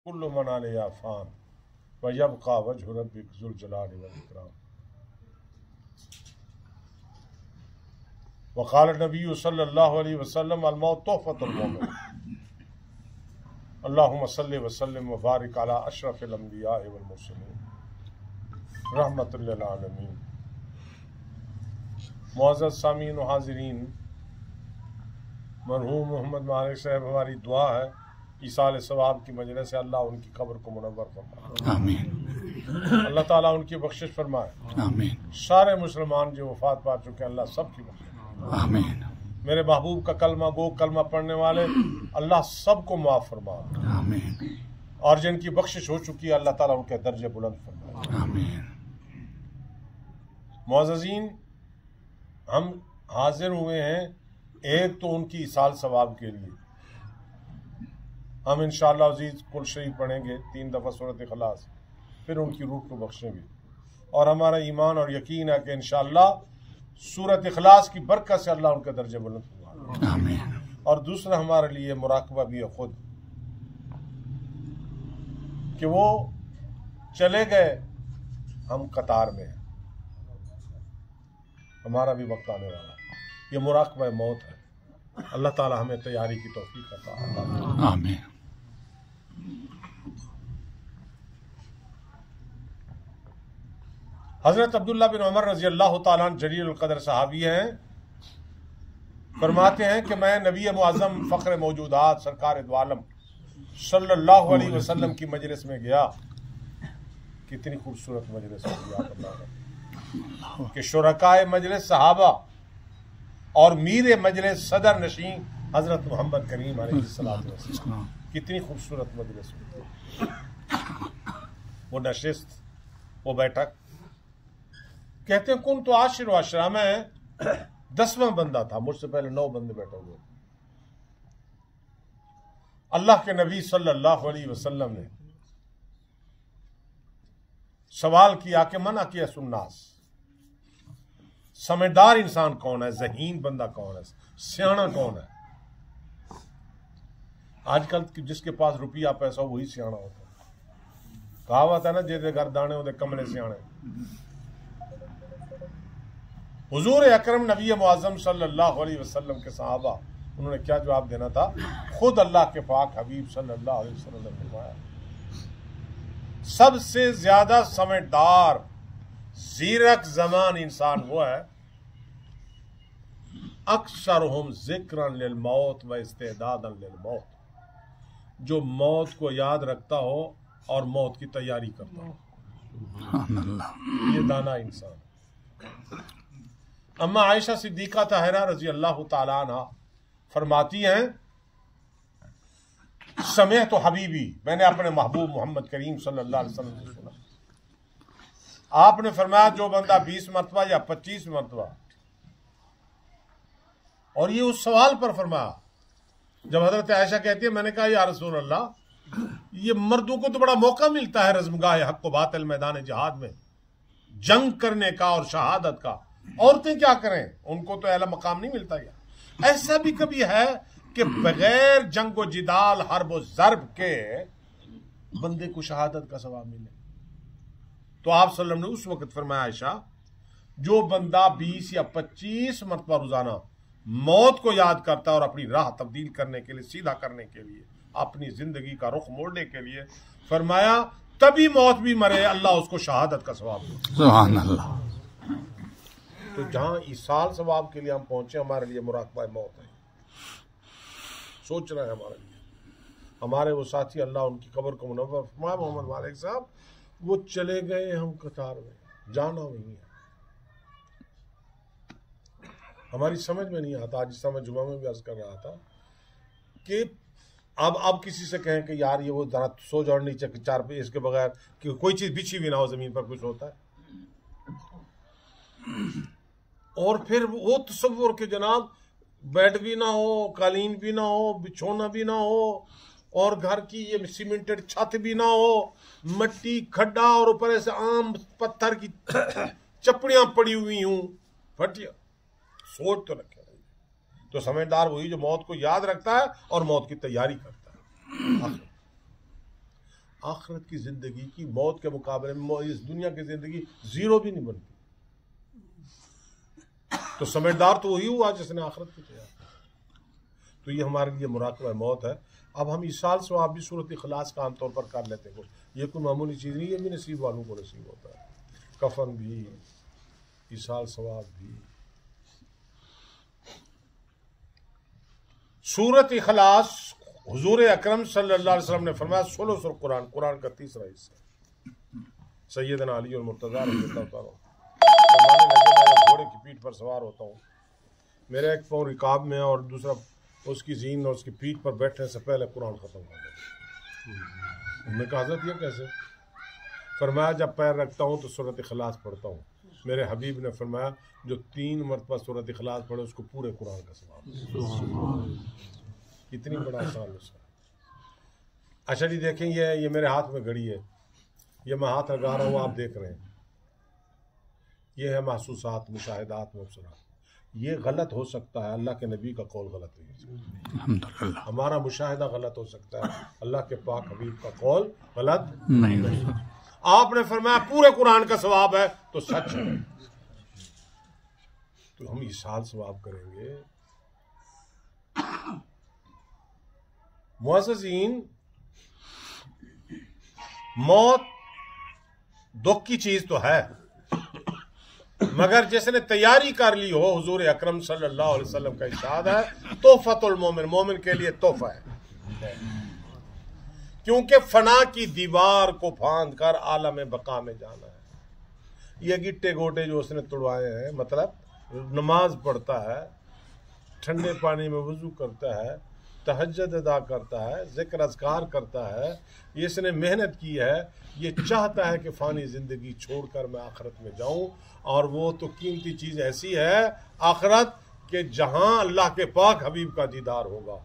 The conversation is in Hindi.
कुल्लु मन अलैहा फ़ान व यबक़ा वजहु रब्बिक ज़ुल जलालि वल इकराम। व क़ाल नबी सल्लल्लाहु अलैहि वसल्लम अल मौत तुहफ़तुल मोमिन। अल्लाहुम्मा सल्लि व सल्लिम व बारिक अला अशरफिल अंबिया वल मुरसलीन रहमतुल लिल आलमीन। मुअज़्ज़ज़ सामीन व हाज़िरीन, मरहूम मोहम्मद मालिक साहब हमारी दुआ है ईसाल सवाब की मजलिस से अल्लाह उनकी कब्र को मुनव्वर फरमाए। आमीन। अल्लाह ताला उनकी बख्शिश फरमाए। आमीन। सारे मुसलमान जो वफात पा चुके हैं अल्लाह सबकी बख्शिश। आमीन। मेरे महबूब का कलमा गो कलमा पढ़ने वाले अल्लाह सबको माफ़ फरमाए। आमीन। और जिनकी बख्शिश हो चुकी है अल्लाह ताला उनके दर्जे बुलंद फरमाए। आमीन। मुअज़्ज़ज़ीन, हम हाजिर हुए हैं एक तो उनकी ईसाल सवाब के लिए। हम इंशाअल्लाह अज़ीज़ कुल शरीफ पढ़ेंगे 3 दफ़ा सूरत इखलास, फिर उनकी रूह को बख्शेंगे। और हमारा ईमान और यकीन है कि इंशाअल्लाह सूरत इखलास की बरकत से अल्लाह उनके दर्जे बुलंद फरमाए। आमीन। और दूसरा हमारे लिए मुराकबा भी है खुद कि वो चले गए, हम कतार में हैं, हमारा भी वक्त आने वाला है। ये मुराकबा मौत है। अल्लाह ताला हमें तैयारी की तौफीक अता फरमाए। आमीन। हजरत अब्दुल्ला बिन उमर रजी अल्लाह ताला जलील कदर सहाबी हैं, फरमाते हैं कि मैं नबी मुअज़्ज़म फ़ख्र मौजूदात सरकार दो आलम सल्लल्लाहु अलैहि वसल्लम की मजलिस में गया। कितनी खूबसूरत मजलिस कि शुरकाए मजलिस सहाबा और मीर मजलिस सदर नशीं हजरत मोहम्मद करीम अलैहिस्सलातु वस्सलाम। कितनी खूबसूरत मजलिस होती, वो नशिस्त, वो बैठक। कहते हैं कुन तो आशिर आशरा में 10वां बंदा था, मुझसे पहले 9 बंदे बैठे हुए। अल्लाह के नबी सल्लल्लाहु अलैहि वसल्लम ने सवाल किया कि मना किया सुन्नास, समझदार इंसान कौन है, ज़हीन बंदा कौन है, सियाना कौन है। आजकल जिसके पास रुपया पैसा वही सियाना होता है। कहावत है ना, जेदे घर दाने ओदे कमले सियाने। हुजूर अकरम नबी मुअज़्ज़म सल्लल्लाहु अलैहि वसल्लम के सहाबा, उन्होंने क्या जवाब देना था, खुद अल्लाह के पाक हबीब सल्लल्लाहु अलैहि वसल्लम ने फरमाया सबसे ज्यादा समझदार ज़ीरक ज़मान इंसान वो है अक्सरहुम ज़िक्रन लिल मौत व इस्तेदादन लिल मौत, जो मौत को याद रखता हो और मौत की तैयारी करता हो। ये दाना इंसान। अम्मा आयशा सिद्दीका ताहिरा रजी अल्लाह ताला अन्हा फरमाती हैं, समय तो हबीबी, मैंने अपने महबूब मोहम्मद करीम सल्लल्लाहु अलैहि वसल्लम से सुना, आपने फरमाया जो बंदा 20 मरतबा या 25 मरतबा, और ये उस सवाल पर फरमाया जब हजरत आयशा कहती है, मैंने कहा या रसूल अल्लाह, ये मर्दों को तो बड़ा मौका मिलता है रज़्मगाह हक़ व बातिल मैदान जिहाद में जंग करने का और शहादत का, औरतें क्या करें, उनको तो अहला मकाम नहीं मिलता। या ऐसा भी कभी है कि बगैर जंग व जिदाल हर्ब व ज़र्ब के बंदे को शहादत का सवाब मिले? तो आप सल्लल्लाहु अलैहि वसल्लम ने उस वक्त फरमाया, आयशा, जो बंदा 20 या 25 मरतबा रोजाना मौत को याद करता है और अपनी राह तब्दील करने के लिए, सीधा करने के लिए, अपनी जिंदगी का रुख मोड़ने के लिए, फरमाया तभी मौत भी मरे अल्लाह उसको शहादत का सवाब दे। सुभान अल्लाह। तो जहां ईसाल सवाब के लिए हम पहुंचे, हमारे लिए मुराकबा मौत है। सोच रहे हैं हमारे लिए, हमारे वो साथी अल्लाह उनकी कब्र को मुनव्वर फरमाए। मोहम्मद मालिक साहब वो चले गए, हम कतार में, जाना नहीं है। हमारी समझ में नहीं आता। आज समय जुमा में भी अर्ज कर रहा था कि अब किसी से कहें कि यार ये वो जरा सो जाओ नीचे चार पे, इसके बगैर कि कोई चीज बिछी भी ना हो जमीन पर, कुछ होता है। और फिर वो तसव्वुर के जनाब बेड भी ना हो, कालीन भी ना हो, बिछोना भी ना हो, और घर की ये सीमेंटेड छत भी ना हो, मट्टी खड्डा और ऊपर ऐसे आम पत्थर की चपड़ियां पड़ी हुई हूं, फटिया। सोच तो रखे। तो समझदार वही जो मौत को याद रखता है और मौत की तैयारी करता है। आखिरत की जिंदगी की मौत के मुकाबले में इस दुनिया की जिंदगी जीरो भी नहीं बनती। तो समझदार तो वही हुआ जिसने आखिरत को किया। तो ये हमारे लिए मुराकबा मौत है। अब हम इसाल सवाब भी सूरत इखलास का आमतौर पर कर लेते हैं। ये कोई मामूली चीज़ नहीं, ये भी नसीब वालों को नसीब होता है। कफन भी, इसाल सवाब भी। सूरत इखलास हुजूर अकरम सल्लल्लाहु अलैहि वसल्लम ने फरमाया सुलुसुल कुरान, कुरान का तीसरा हिस्सा। सैयदना अली और मुर्तज़ा रज़ियल्लाहु मैं घोड़े की पीठ पर सवार होता हूँ, मेरा एक पाँव रिकाब में और दूसरा उसकी जीन और उसकी पीठ पर बैठने से पहले कुरान खत्म कर देता। उन्होंने कहा हज़रत ये कैसे? फरमाया जब पैर रखता हूँ तो सूरत इखलास पढ़ता हूँ। मेरे हबीब ने फरमाया जो 3 मरतबा सूरत इखलास पढ़े उसको पूरे कुरान का सवाब। कितनी बड़ा आसान नुस्खा। अच्छा जी देखें, ये मेरे हाथ में घड़ी है, ये मैं हाथ लगा रहा हूँ, आप देख रहे हैं। ये है महसूसात, मुशाहिदात, मुबसरात। ये गलत हो सकता है, अल्लाह के नबी का कौल गलत नहीं हो सकता। अल्हम्दुलिल्लाह। हमारा मुशाहिदा गलत हो सकता है, अल्लाह के पाक हबीब का कौल गलत नहीं हो सकता। आपने फरमाया पूरे कुरान का सवाब है तो सच है। तो हम इसाल सवाब करेंगे। मुअज़्ज़िज़ीन, मौत दुख की चीज तो है, मगर जिसने तैयारी कर ली हो, हुजूर अकरम सल्लल्लाहु अलैहि वसल्लम का इरशाद है तोहफतुल मोमिन, मोमिन के लिए तोहफा है। क्योंकि फना की दीवार को फांद कर आलम बका में जाना है। ये गिट्टे गोटे जो उसने तुड़वाए हैं, मतलब नमाज पढ़ता है, ठंडे पानी में वजू करता है, तहज्जुद अदा करता है, जिक्र अज़कार करता है, ये इसने मेहनत की है। ये चाहता है कि फ़ानी ज़िंदगी छोड़कर मैं आखिरत में जाऊं, और वो तो कीमती चीज़ ऐसी है आखिरत कि जहां अल्लाह के पाक हबीब का दीदार होगा।